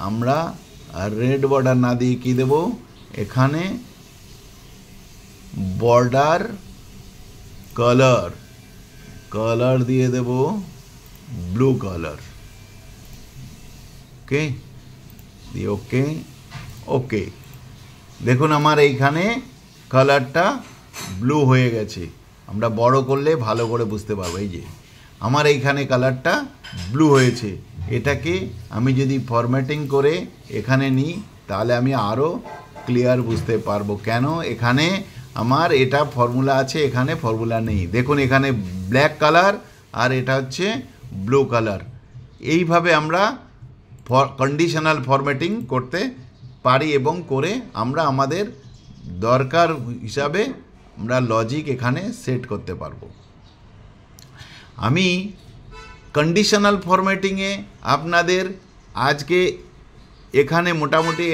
আমরা রেড বর্ডার না দিয়ে কি দেব, এখানে বর্ডার কালার দিয়ে দেব ব্লু কালার। ওকে, দিয়ে ওকে, দেখুন আমার এইখানে কালারটা ব্লু হয়ে গেছে। আমরা বড় করলে ভালো করে বুঝতে পারবো, এই যে আমার এইখানে কালারটা ব্লু হয়েছে। এটাকে আমি যদি ফরম্যাটিং করে এখানে নিই, তাহলে আমি আরও ক্লিয়ার বুঝতে পারবো কেন এখানে আমার এটা ফর্মুলা আছে, এখানে ফর্মুলা নেই। দেখুন এখানে ব্ল্যাক কালার আর এটা হচ্ছে ব্লু কালার। এইভাবে আমরা কন্ডিশনাল ফরম্যাটিং করতে পারি এবং করে আমরা আমাদের দরকার হিসাবে আমরা লজিক এখানে সেট করতে পারবো। আমি কন্ডিশনাল ফরম্যাটিংয়ে আপনাদের আজকে এখানে মোটামুটি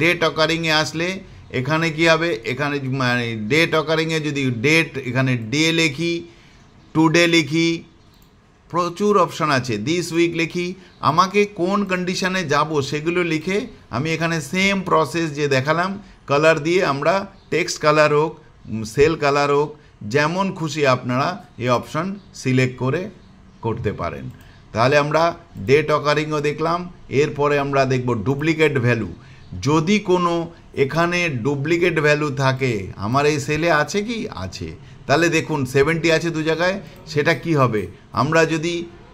ডেট অকারিংয়ে আসলে এখানে কি হবে, এখানে মানে ডেট অকারিংয়ে যদি ডেট এখানে ডে লিখি, টুডে লিখি, প্রচুর অপশান আছে, দিস উইক লিখি, আমাকে কোন কন্ডিশনে যাব সেগুলো লিখে আমি এখানে সেম প্রসেস যে দেখালাম কালার দিয়ে আমরা টেক্সট কালার হোক, সেল কালার হোক, যেমন খুশি আপনারা এই অপশান সিলেক্ট করে করতে পারেন। তাহলে আমরা ডেট অকারিংও দেখলাম। এরপরে আমরা দেখব ডুপ্লিকেট ভ্যালু। যদি কোনো এখানে ডুপ্লিকেট ভ্যালু থাকে, আমার এই সেলে আছে কি আছে, তাহলে দেখুন 70 আছে দু জায়গায়, সেটা কি হবে, আমরা যদি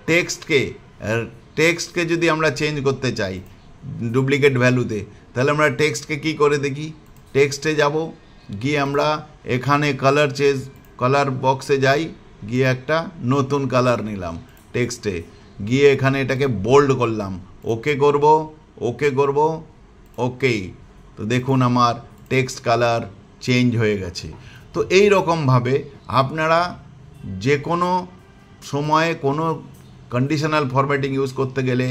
টেক্সটকে যদি আমরা চেঞ্জ করতে চাই ডুপ্লিকেট ভ্যালুতে, তাহলে আমরা টেক্সটকে কি করে দেখি, টেক্সটে যাব, গিয়ে আমরা এখানে কালার বক্সে যাই, গিয়ে একটা নতুন কালার নিলাম, টেক্সটে গিয়ে এখানে এটাকে বোল্ড করলাম, ওকে করব, ওকে। তো দেখুন আমার টেক্সট কালার চেঞ্জ হয়ে গেছে। তো এই রকমভাবে আপনারা যে কোনো সময়ে কোনো কন্ডিশনাল ফরম্যাটিং ইউজ করতে গেলে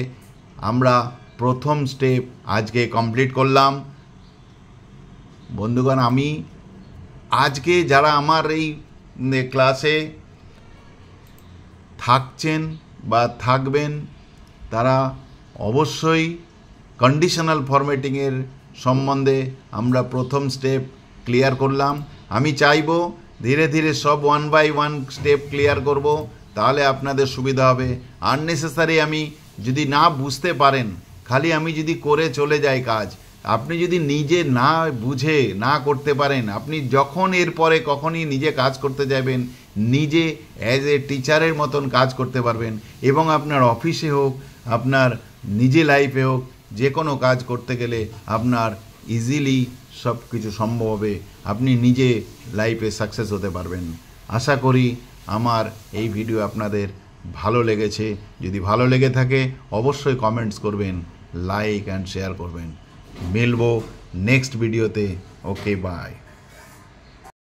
আমরা প্রথম স্টেপ আজকে কমপ্লিট করলাম। বন্ধুগণ, আমি আজকে যারা আমার এই ক্লাসে থাকছেন বা থাকবেন, তারা অবশ্যই কন্ডিশনাল ফরম্যাটিংয়ের সম্বন্ধে আমরা প্রথম স্টেপ ক্লিয়ার করলাম। আমি চাইব ধীরে ধীরে সব 1 বাই 1 স্টেপ ক্লিয়ার করব, তাহলে আপনাদের সুবিধা হবে। আননেসেসারি আমি যদি না বুঝতে পারেন, খালি আমি যদি করে চলে যাই কাজ, আপনি যদি নিজে না বুঝে না করতে পারেন, আপনি যখন এরপরে কখনই নিজে কাজ করতে যাবেন, নিজে অ্যাজ এ টিচারের মতন কাজ করতে পারবেন এবং আপনার অফিসে হোক, আপনার নিজে লাইফে হোক, যে কোনো কাজ করতে গেলে আপনার ইজিলি সব কিছু সম্ভব হবে, আপনি নিজে লাইফে সাকসেস হতে পারবেন। আশা করি আমার এই ভিডিও আপনাদের ভালো লেগেছে। যদি ভালো লেগে থাকে অবশ্যই কমেন্টস করবেন, লাইক অ্যান্ড শেয়ার করবেন। মিলবো নেক্সট ভিডিওতে। ওকে, বাই।